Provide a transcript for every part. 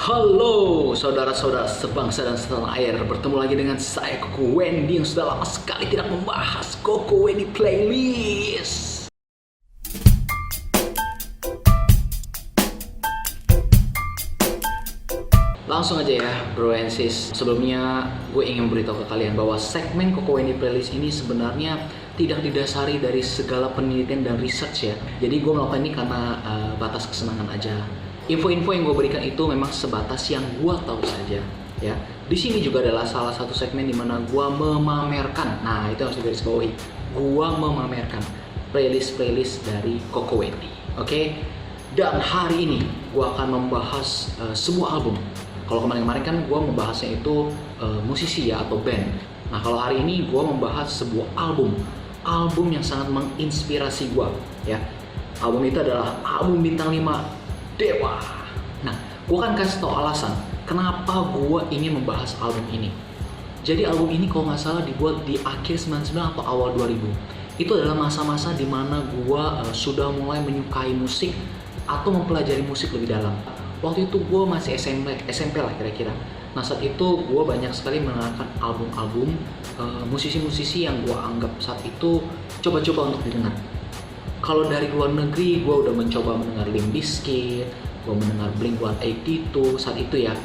Halo saudara-saudara sebangsa dan setanah air. Bertemu lagi dengan saya Koko Wendy yang sudah lama sekali tidak membahas Koko Wendy Playlist. Langsung aja ya bro and sis. Sebelumnya gue ingin memberitahu ke kalian bahwa segmen Koko Wendy Playlist ini sebenarnya tidak didasari dari segala penelitian dan research ya. Jadi gue melakukan ini karena batas kesenangan aja. Info-info yang gue berikan itu memang sebatas yang gue tahu saja ya. Di sini juga adalah salah satu segmen di mana gue memamerkan. Nah, itu harus digarisbawahi. Gue memamerkan playlist dari Koko Wendy. Oke? Dan hari ini gue akan membahas sebuah album. Kalau kemarin-kemarin kan gue membahasnya itu musisi ya atau band. Nah, kalau hari ini gue membahas sebuah album yang sangat menginspirasi gue ya. Album itu adalah album bintang 5 Dewa. Nah, gue akan kasih tau alasan kenapa gue ingin membahas album ini. Jadi album ini kalau nggak salah dibuat di akhir 99 atau awal 2000. Itu adalah masa-masa dimana gue sudah mulai menyukai musik atau mempelajari musik lebih dalam. Waktu itu gue masih SMP lah kira-kira. Nah saat itu gue banyak sekali mendengarkan album-album musisi-musisi yang gue anggap saat itu coba-coba untuk didengar. Kalau dari luar negeri, gue udah mencoba mendengar Limp Bizkit, gue mendengar Blink-182 saat itu ya.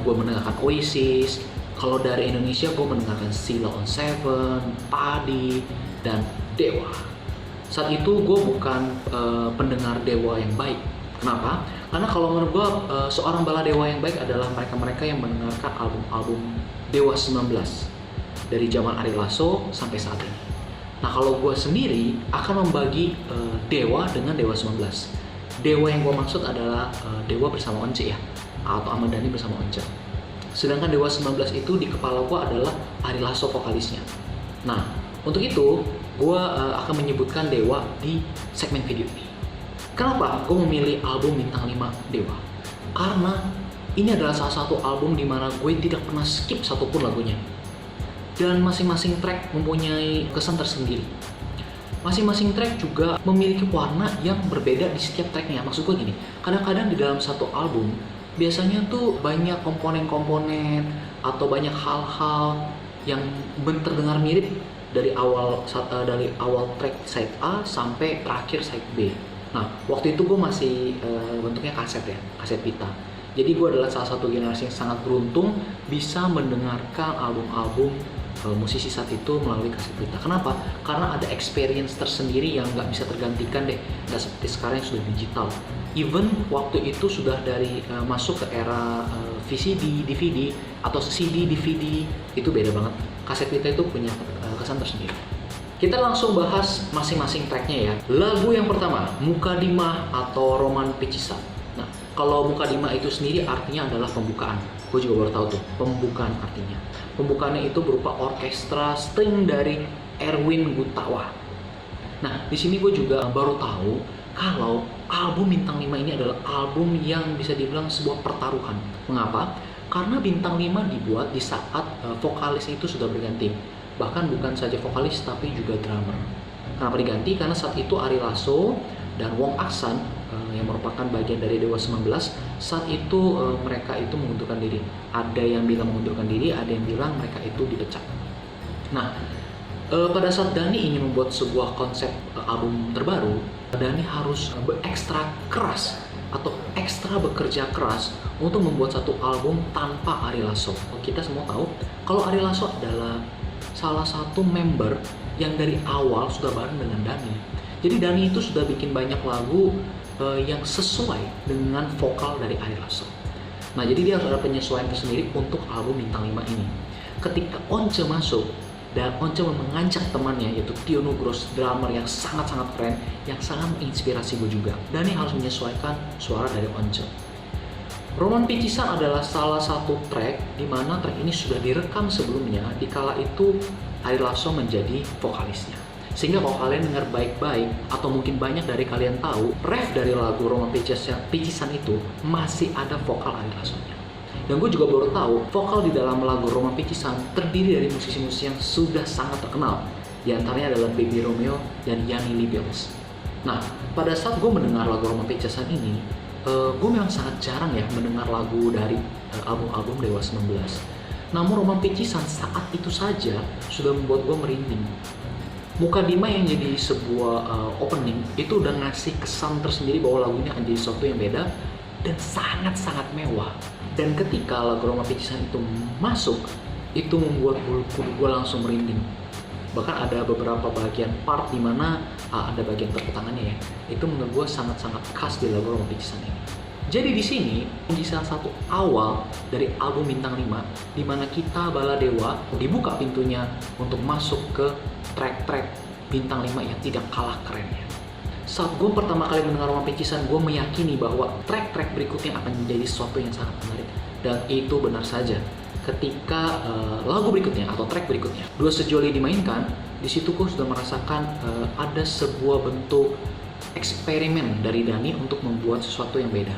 Gue mendengarkan Oasis. Kalau dari Indonesia, gue mendengarkan Sheila on 7, Padi, dan Dewa. Saat itu gue bukan pendengar Dewa yang baik. Kenapa? Karena kalau menurut gue, seorang bala Dewa yang baik adalah mereka-mereka yang mendengarkan album-album Dewa 19 dari zaman Ari Lasso sampai saat ini. Nah kalau gue sendiri akan membagi Dewa dengan Dewa 19. Dewa yang gue maksud adalah Dewa bersama Once ya, atau Ahmad Dhani bersama Once. Sedangkan Dewa 19 itu di kepala gue adalah Ari Lasso vokalisnya. Nah untuk itu gue akan menyebutkan Dewa di segmen video ini. Kenapa gue memilih album bintang 5 Dewa? Karena ini adalah salah satu album di mana gue tidak pernah skip satupun lagunya. Dan masing-masing track mempunyai kesan tersendiri. Masing-masing track juga memiliki warna yang berbeda di setiap tracknya. Maksud gue gini, kadang-kadang di dalam satu album biasanya tuh banyak komponen-komponen atau banyak hal-hal yang terdengar mirip dari awal track side A sampai terakhir side B. Nah, waktu itu gue masih bentuknya kaset ya, kaset pita. Jadi gue adalah salah satu generasi yang sangat beruntung bisa mendengarkan album-album musisi saat itu melalui kaset pita. Kenapa? Karena ada experience tersendiri yang nggak bisa tergantikan deh. Nggak seperti sekarang yang sudah digital. Even waktu itu sudah dari masuk ke era VCD, DVD, atau CD, DVD, itu beda banget. Kaset pita itu punya kesan tersendiri. Kita langsung bahas masing-masing tracknya ya. Lagu yang pertama, Mukadimah atau Roman Picisan. Nah, kalau Mukadimah itu sendiri artinya adalah pembukaan. Gue juga baru tahu tuh, pembukaan artinya. Pembukaannya itu berupa orkestra string dari Erwin Gutawa. Nah, di sini gue juga baru tahu kalau album Bintang 5 ini adalah album yang bisa dibilang sebuah pertaruhan. Mengapa? Karena Bintang 5 dibuat di saat vokalis itu sudah berganti. Bahkan bukan saja vokalis tapi juga drummer. Kenapa diganti? Karena saat itu Ari Lasso dan Wong Aksan yang merupakan bagian dari Dewa 19 saat itu mereka itu mengundurkan diri. Ada yang bilang mengundurkan diri, ada yang bilang mereka itu dipecat. Nah, pada saat Dhani ingin membuat sebuah konsep album terbaru, Dhani harus ekstra keras atau ekstra bekerja keras untuk membuat satu album tanpa Ari Lasso. Kita semua tahu kalau Ari Lasso adalah salah satu member yang dari awal sudah bareng dengan Dhani. Jadi Dhani itu sudah bikin banyak lagu yang sesuai dengan vokal dari Ari Lasso. Nah jadi dia harus ada penyesuaian tersendiri untuk album Bintang 5 ini. Ketika Once masuk dan Once mengajak temannya yaitu Tio Nugros, drummer yang sangat-sangat keren, yang sangat menginspirasi gue juga. Dhani harus menyesuaikan suara dari Once. Roman Picisan adalah salah satu track di mana track ini sudah direkam sebelumnya di kala itu Ari Lasso menjadi vokalisnya. Sehingga kalau kalian dengar baik-baik atau mungkin banyak dari kalian tahu, ref dari lagu Roman Picisan itu masih ada vokal Ari Lasso-nya. Dan gue juga baru tahu vokal di dalam lagu Roman Picisan terdiri dari musisi-musisi yang sudah sangat terkenal. Di antaranya adalah Baby Romeo dan Yanni Lee Bells. Nah, pada saat gue mendengar lagu Roman Picisan ini, gue memang sangat jarang ya mendengar lagu dari album-album Dewa 19. Namun Roman Picisan saat itu saja sudah membuat gue merinding. Muka Dima yang jadi sebuah opening itu udah ngasih kesan tersendiri bahwa lagu ini akan jadi sesuatu yang beda dan sangat-sangat mewah. Dan ketika lagu Roman Picisan itu masuk, itu membuat bulu kuduk gue langsung merinding. Bahkan ada beberapa bagian part di mana ada bagian tepuk tangannya ya. Itu menurut gue sangat-sangat khas di lagu Roman Picisan ini. Jadi di sini di salah satu awal dari album Bintang 5 di mana kita Baladewa dibuka pintunya untuk masuk ke track-track Bintang 5 yang tidak kalah kerennya. Saat gue pertama kali mendengar Roman Picisan, gue meyakini bahwa track-track berikutnya akan menjadi sesuatu yang sangat menarik. Dan itu benar saja. Ketika lagu berikutnya atau track berikutnya Dua Sejoli dimainkan, di situ gue sudah merasakan ada sebuah bentuk eksperimen dari Dhani untuk membuat sesuatu yang beda.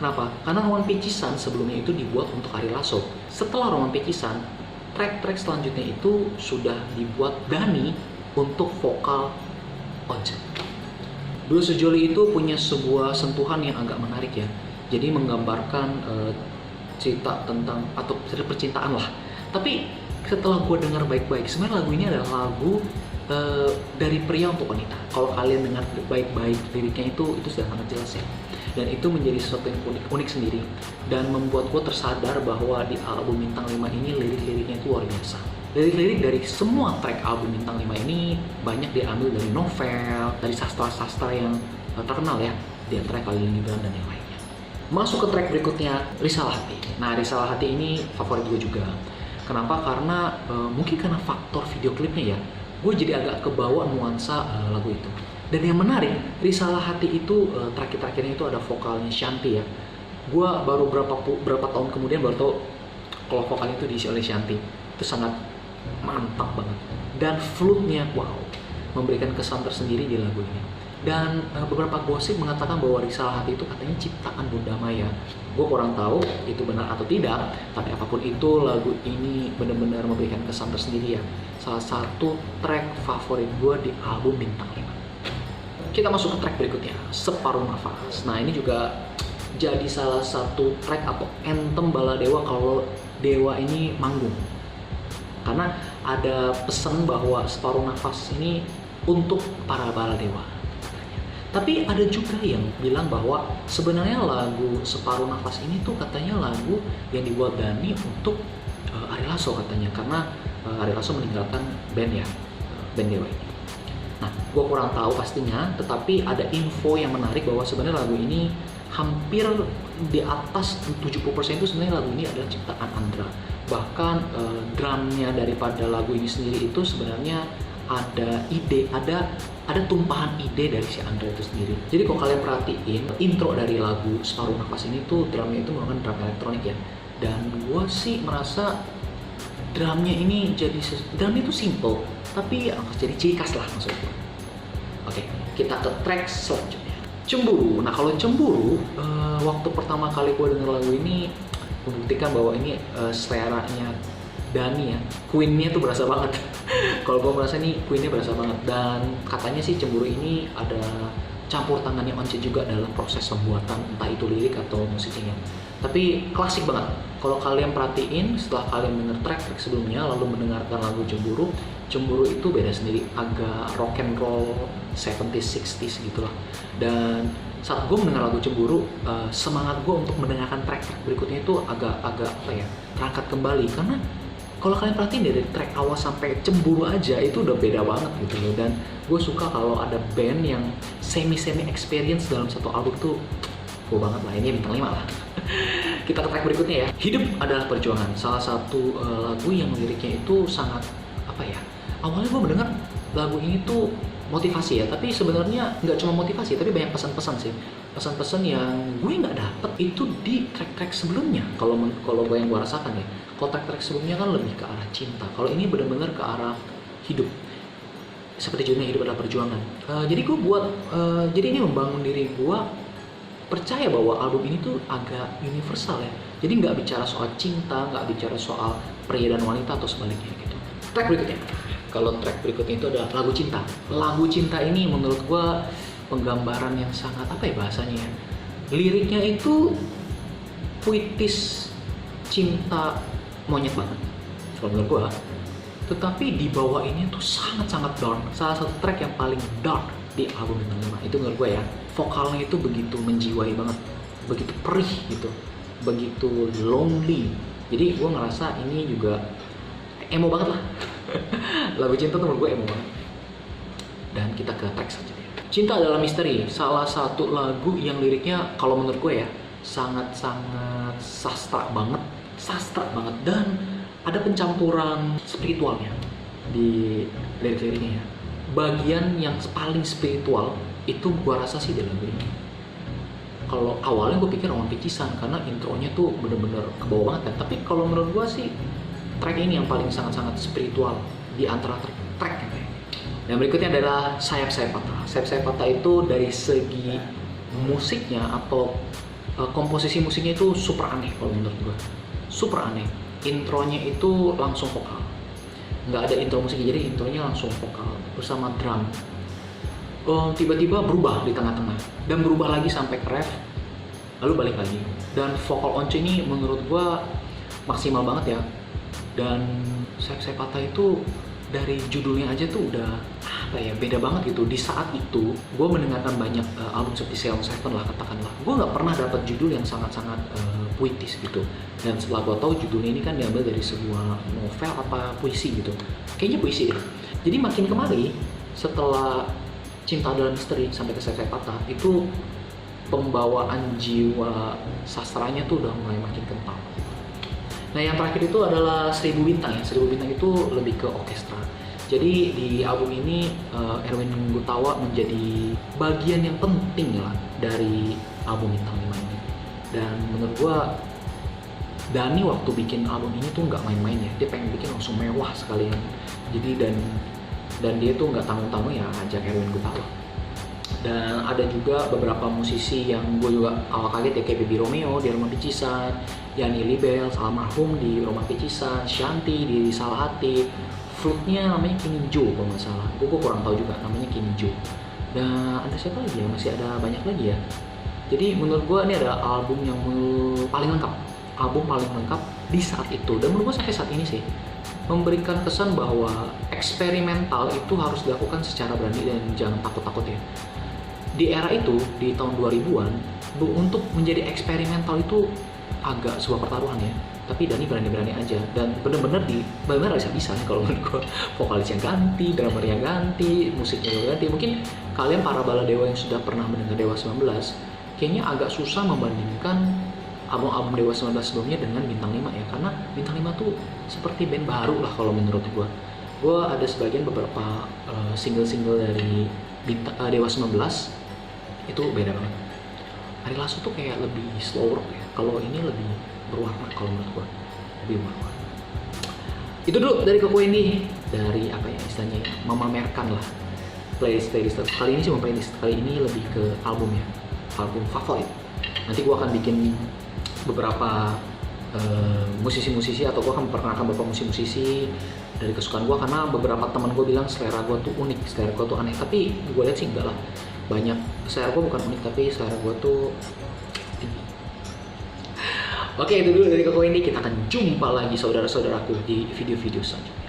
Kenapa? Karena Roman Picisan sebelumnya itu dibuat untuk Ari Lasso. Setelah Roman Picisan, track-track selanjutnya itu sudah dibuat Dhani untuk vokal Once. Dua Sejoli itu punya sebuah sentuhan yang agak menarik ya. Jadi menggambarkan cerita tentang atau cerita percintaan lah. Tapi setelah gue dengar baik-baik, sebenarnya lagu ini adalah lagu dari pria untuk wanita. Kalau kalian dengar baik-baik liriknya itu sudah sangat jelas ya. Dan itu menjadi sesuatu yang unik sendiri dan membuat gue tersadar bahwa di album Bintang 5 ini lirik-liriknya itu luar biasa. Lirik-lirik dari semua track album Bintang 5 ini banyak diambil dari novel, dari sastra-sastra yang terkenal ya, di antara Khalil Gibran dan yang lainnya. Masuk ke track berikutnya, Risalah Hati. Nah, Risalah Hati ini favorit gue juga. Kenapa? Karena mungkin karena faktor video klipnya ya, gue jadi agak kebawa nuansa lagu itu. Dan yang menarik, Risalah Hati itu terakhir-terakhirnya itu ada vokalnya Shanti ya. Gue baru berapa tahun kemudian baru tahu kalau vokalnya itu diisi oleh Shanti. Itu sangat mantap banget. Dan flute-nya wow, memberikan kesan tersendiri di lagu ini. Dan beberapa gosip mengatakan bahwa Risalah Hati itu katanya ciptaan Bunda Maya. Gue kurang tahu itu benar atau tidak, tapi apapun itu lagu ini benar-benar memberikan kesan tersendiri ya. Salah satu track favorit gue di album Bintang 5. Kita masuk ke track berikutnya, Separuh Nafas. Nah ini juga jadi salah satu track atau anthem Baladewa kalau Dewa ini manggung. Karena ada pesan bahwa Separuh Nafas ini untuk para Baladewa. Tapi ada juga yang bilang bahwa sebenarnya lagu Separuh Nafas ini tuh katanya lagu yang dibuat Dhani untuk Ari Lasso katanya. Karena Ari Lasso meninggalkan band ya, band Dewa ini. Nah, gue kurang tahu pastinya, tetapi ada info yang menarik bahwa sebenarnya lagu ini hampir di atas 70% itu sebenarnya lagu ini adalah ciptaan Andra. Bahkan drumnya daripada lagu ini sendiri itu sebenarnya ada ide, ada tumpahan ide dari si Andra itu sendiri. Jadi kalau kalian perhatiin, intro dari lagu Separuh Nafas ini tuh drumnya itu menggunakan drum elektronik ya. Dan gue sih merasa drumnya ini drumnya itu simple, tapi jadi ciri khas lah maksudnya. Oke, kita ke track selanjutnya, Cemburu. Nah kalau Cemburu, waktu pertama kali gue denger lagu ini membuktikan bahwa ini seleranya Dhani ya, Queen-nya tuh berasa banget. Kalau gue merasa nih Queen-nya berasa banget. Dan katanya sih Cemburu ini ada campur tangannya Once juga dalam proses pembuatan entah itu lirik atau musiknya. Tapi klasik banget. Kalau kalian perhatiin setelah kalian denger track sebelumnya lalu mendengarkan lagu Cemburu itu beda sendiri, agak rock and roll 70s 60s gitu lah. Dan saat gue mendengar lagu Cemburu, semangat gue untuk mendengarkan track berikutnya itu agak apa ya, terangkat kembali. Karena kalau kalian perhatiin dari track awal sampai Cemburu aja itu udah beda banget gitu loh. Dan gue suka kalau ada band yang semi experience dalam satu album tuh gue banget lah, ini Bintang 5 lah. Kita ke track berikutnya ya, Hidup Adalah Perjuangan. Salah satu lagu yang liriknya itu sangat apa ya, awalnya gue mendengar lagu ini tuh motivasi ya, tapi sebenarnya nggak cuma motivasi, tapi banyak pesan-pesan sih. Pesan-pesan yang gue nggak dapet itu di track-track sebelumnya. Kalau gue yang gue rasakan ya, kalau track-track sebelumnya kan lebih ke arah cinta. Kalau ini benar-benar ke arah hidup. Seperti judulnya Hidup Adalah Perjuangan. Jadi ini membangun diri gue percaya bahwa album ini tuh agak universal ya. Jadi nggak bicara soal cinta, nggak bicara soal pria dan wanita atau sebaliknya gitu. Track berikutnya. Kalau track berikutnya itu adalah Lagu Cinta. Lagu Cinta ini menurut gue penggambaran yang sangat apa ya bahasanya ya, Liriknya itu puitis, cinta monyet banget kalau menurut gua. Tetapi di bawah ini tuh sangat-sangat dark. Salah satu track yang paling dark di album Bintang 5 itu menurut gua ya. Vokalnya itu begitu menjiwai banget, begitu perih gitu, begitu lonely. Jadi gua ngerasa ini juga emo banget lah. Lagu cinta tuh menurut gua emo banget. Dan kita ke track saja. Cinta Adalah Misteri, salah satu lagu yang liriknya kalau menurut gue ya sangat-sangat sastra banget dan ada pencampuran spiritualnya di lirik-liriknya ya. Bagian yang paling spiritual itu gue rasa sih di lagu ini. Kalau awalnya gue pikir Roman Picisan karena intronya tuh bener-bener kebawa banget kan. Tapi kalau menurut gue sih track ini yang paling sangat-sangat spiritual di antara track ya. Dan berikutnya adalah Sayap-Sayap Patah. Sayap-Sayap Patah itu dari segi musiknya atau komposisi musiknya itu super aneh kalau menurut gue. Super aneh. Intronya itu langsung vokal. Nggak ada intro musiknya, jadi intronya langsung vokal bersama drum. Tiba-tiba berubah di tengah-tengah dan berubah lagi sampai ke ref, lalu balik lagi. Dan vokal Once ini menurut gue maksimal banget ya. Dan Sayap-Sayap Patah itu dari judulnya aja tuh udah apa ya, beda banget gitu. Di saat itu gue mendengarkan banyak album seperti Ceylon Seven lah katakanlah, gue nggak pernah dapat judul yang sangat-sangat puitis gitu. Dan setelah gue tahu judulnya ini kan diambil dari sebuah novel apa puisi gitu, kayaknya puisi deh. Jadi makin kemari setelah Cinta Adalah Misteri sampai ke Sayap-Sayap Patah itu pembawaan jiwa sastranya tuh udah mulai makin kental. Nah yang terakhir itu adalah Seribu Bintang ya. Seribu Bintang itu lebih ke orkestra. Jadi di album ini Erwin Gutawa menjadi bagian yang penting lah dari album Bintang 5 ini. Dan menurut gua Dhani waktu bikin album ini tuh nggak main-main ya. Dia pengen bikin langsung mewah sekalian. Jadi dan dia tuh nggak tanggung-tanggung ya ajak Erwin Gutawa. Dan ada juga beberapa musisi yang gue juga awal kaget ya, kayak Baby Romeo di Roman Picisan, Yani Libel, almarhum di Roman Picisan, Shanti di Salah Hati, Fruitnya namanya Kim Jo kalau nggak salah, gue kurang tahu juga namanya Kim Jo. Dan ada siapa lagi ya, masih ada banyak lagi ya. Jadi menurut gue ini ada album yang paling lengkap, album paling lengkap di saat itu. Dan menurut gue sampai saat ini sih memberikan kesan bahwa eksperimental itu harus dilakukan secara berani dan jangan takut-takut ya. Di era itu, di tahun 2000-an, untuk menjadi eksperimental itu agak sebuah pertaruhan ya. Tapi Dhani berani-berani aja dan bener-bener bisa ya kalau menurut gue. Vokalisnya ganti, drummernya ganti, musiknya juga ganti. Mungkin kalian para baladewa yang sudah pernah mendengar Dewa 19 kayaknya agak susah membandingkan album-album Dewa 19 sebelumnya dengan Bintang 5 ya. Karena Bintang 5 tuh seperti band baru lah kalau menurut gue. Gue ada sebagian beberapa single-single dari Dewa 19 itu beda banget. Ari Lasso tuh kayak lebih slow rock ya. Kalau ini lebih berwarna kalau menurut gua. Lebih berwarna. Itu dulu dari Koko ini, dari apa ya istilahnya ya, memamerkan lah playlist. Kali ini cuma playlist. Kali ini lebih ke album ya. Album favorit. Nanti gua akan bikin beberapa musisi-musisi atau gua akan memperkenalkan beberapa musisi-musisi dari kesukaan gua karena beberapa teman gua bilang selera gua tuh unik, selera gua tuh aneh. Tapi gua lihat sih enggak lah. Banyak selera gue bukan unik tapi selera gue tuh tinggi. Oke, itu dulu dari Koko ini. Kita akan jumpa lagi saudara-saudaraku di video-video selanjutnya.